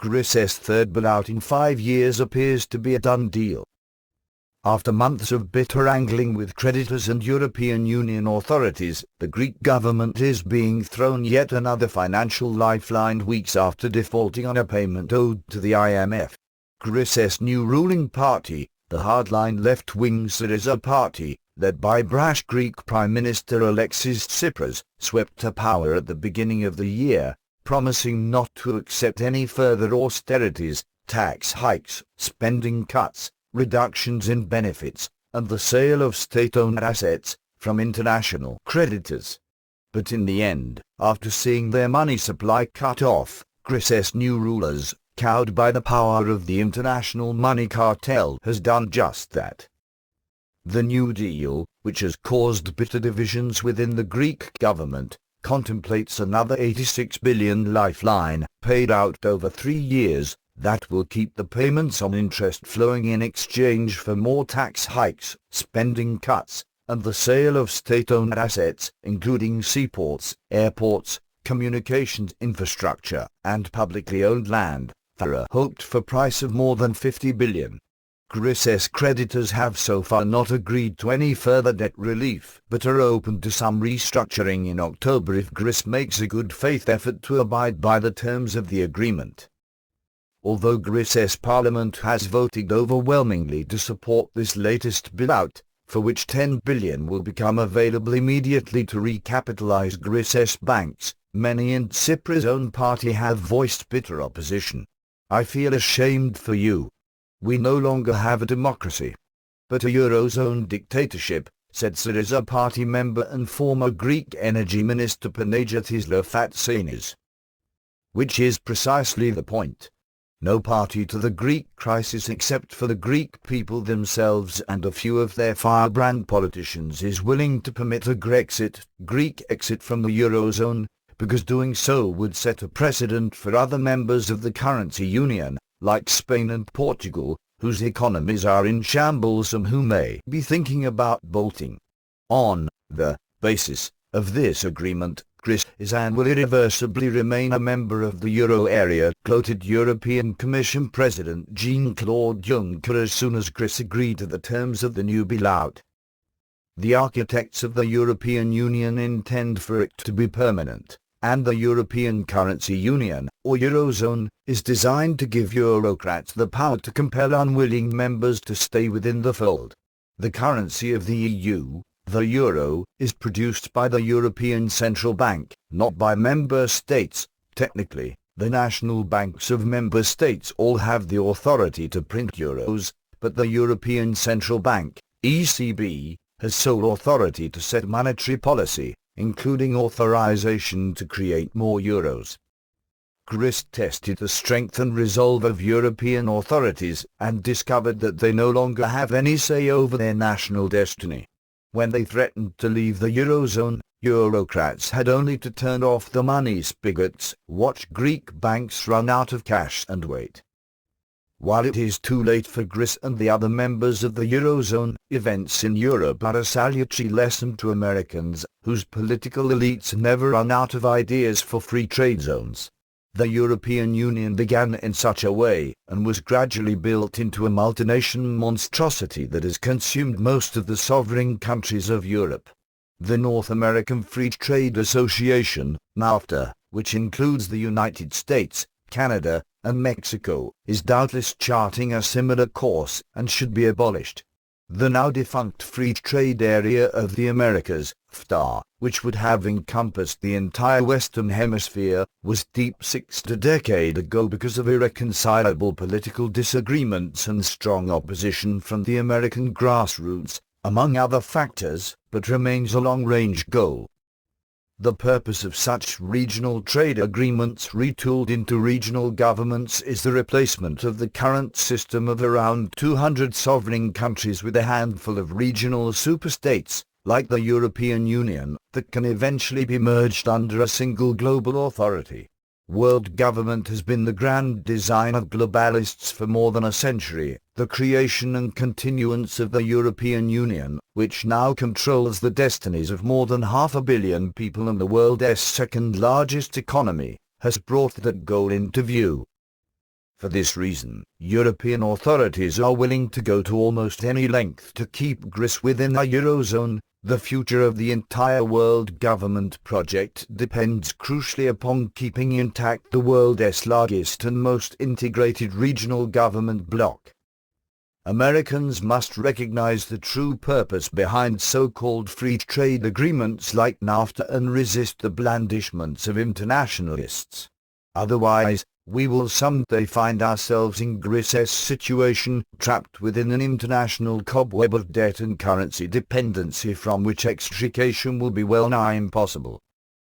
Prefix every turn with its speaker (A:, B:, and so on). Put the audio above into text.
A: Greece's third bailout in 5 years appears to be a done deal. After months of bitter wrangling with creditors and European Union authorities, the Greek government is being thrown yet another financial lifeline weeks after defaulting on a payment owed to the IMF. Greece's new ruling party, the hardline left-wing Syriza Party, led by brash Greek Prime Minister Alexis Tsipras, swept to power at the beginning of the year, promising not to accept any further austerities, tax hikes, spending cuts, reductions in benefits, and the sale of state-owned assets from international creditors. But in the end, after seeing their money supply cut off, Greece's new rulers, cowed by the power of the international money cartel, has done just that. The New Deal, which has caused bitter divisions within the Greek government, contemplates another 86 billion lifeline, paid out over 3 years, that will keep the payments on interest flowing in exchange for more tax hikes, spending cuts, and the sale of state-owned assets, including seaports, airports, communications infrastructure, and publicly owned land, for a hoped-for price of more than 50 billion. Greece's creditors have so far not agreed to any further debt relief, but are open to some restructuring in October if Greece makes a good faith effort to abide by the terms of the agreement. Although Greece's parliament has voted overwhelmingly to support this latest bailout, for which 10 billion will become available immediately to recapitalize Greece's banks, many in Tsipras' own party have voiced bitter opposition. "I feel ashamed for you. We no longer have a democracy, but a Eurozone dictatorship," said Syriza Party member and former Greek Energy Minister Panagiotis Vatsanis. Which is precisely the point. No party to the Greek crisis except for the Greek people themselves and a few of their firebrand politicians is willing to permit a Greek exit from the Eurozone, because doing so would set a precedent for other members of the currency union, like Spain and Portugal, whose economies are in shambles and who may be thinking about bolting. On the basis of this agreement, Greece is and will irreversibly remain a member of the euro area, quoted European Commission President Jean-Claude Juncker as soon as Greece agreed to the terms of the new bailout. The architects of the European Union intend for it to be permanent, and the European Currency Union, or Eurozone, is designed to give Eurocrats the power to compel unwilling members to stay within the fold. The currency of the EU, the euro, is produced by the European Central Bank, not by member states. Technically, the national banks of member states all have the authority to print euros, but the European Central Bank, ECB, has sole authority to set monetary policy, including authorization to create more euros. Greece tested the strength and resolve of European authorities and discovered that they no longer have any say over their national destiny. When they threatened to leave the Eurozone, Eurocrats had only to turn off the money spigots, watch Greek banks run out of cash and wait. While it is too late for Greece and the other members of the Eurozone, events in Europe are a salutary lesson to Americans, whose political elites never run out of ideas for free trade zones. The European Union began in such a way, and was gradually built into a multination monstrosity that has consumed most of the sovereign countries of Europe. The North American Free Trade Association, NAFTA, which includes the United States, Canada, and Mexico, is doubtless charting a similar course, and should be abolished. The now defunct Free Trade Area of the Americas, FTA, which would have encompassed the entire Western Hemisphere, was deep-sixed a decade ago because of irreconcilable political disagreements and strong opposition from the American grassroots, among other factors, but remains a long-range goal. The purpose of such regional trade agreements retooled into regional governments is the replacement of the current system of around 200 sovereign countries with a handful of regional superstates, like the European Union, that can eventually be merged under a single global authority. World government has been the grand design of globalists for more than a century, the creation and continuance of the European Union, which now controls the destinies of more than 500 million people and the world's second largest economy, has brought that goal into view. For this reason, European authorities are willing to go to almost any length to keep Greece within the Eurozone. The future of the entire world government project depends crucially upon keeping intact the world's largest and most integrated regional government bloc. Americans must recognize the true purpose behind so-called free trade agreements like NAFTA and resist the blandishments of internationalists. Otherwise, we will someday find ourselves in Greece's situation, trapped within an international cobweb of debt and currency dependency from which extrication will be well nigh impossible.